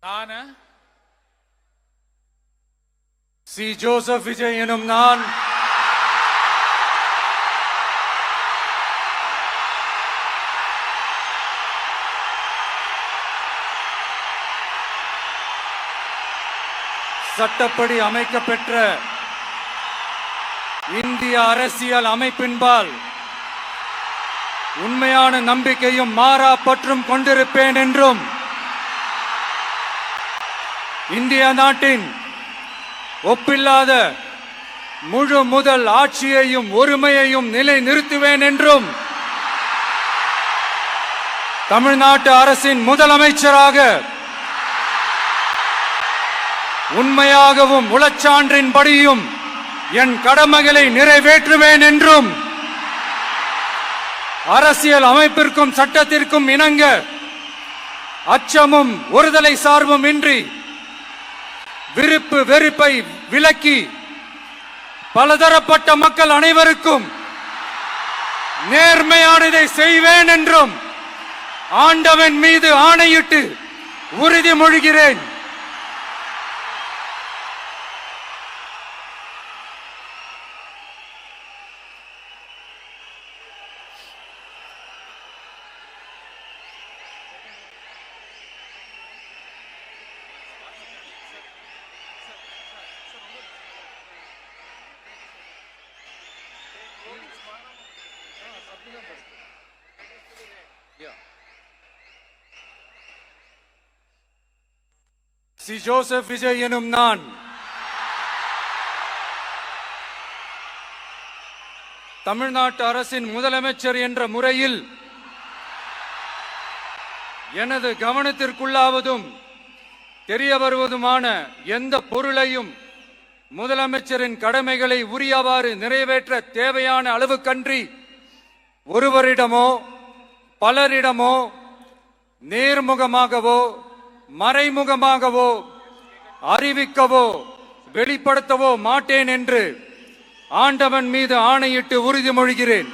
நான் C. Joseph Vijay எனும் நான் சட்டப்படி அமைக்கப்பெற்ற இந்திய அரசியல் அமைப்பின்பால் உண்மையான நம்பிக்கையும் மாறா பற்றும் கொண்டிருப்பேன் என்றும் இந்திய நாட்டின் ஒப்பில்லாத முழு முதல் ஆட்சியையும் ஒருமையையும் நிலை நிறுத்துவேன் என்றும் தமிழ்நாட்டு அரசின் முதலமைச்சராக உண்மையாகவும் உளச்சான்றின்படியும் என் கடமைகளை நிறைவேற்றுவேன் என்றும் அரசியல் அமைப்பிற்கும் சட்டத்திற்கும் இணங்க அச்சமும் ஒருதலை சார்பும் இன்றி விருப்பு வெறுப்பை விலக்கி பலதரப்பட்ட மக்கள் அனைவருக்கும் நேர்மையானதை செய்வேன் என்றும் ஆண்டவன் மீது ஆணையிட்டு உறுதிமொழிகிறேன். சி. ஜோசப் விஜய் எனும் நான் தமிழ்நாட்டு அரசின் முதலமைச்சர் என்ற முறையில் எனது கவனத்திற்குள்ளாவதும் தெரிய வருவதுமான எந்த பொருளையும் முதலமைச்சரின் கடமைகளை உரியவாறு நிறைவேற்ற தேவையான அளவுக்கன்றி ஒருவரிடமோ பலரிடமோ நேர்முகமாகவோ மறைமுகமாகவோ அறிவிக்கவோ வெளிப்படுத்தவோ மாட்டேன் என்று ஆண்டவன் மீது ஆணையிட்டு உறுதிமொழிகிறேன்.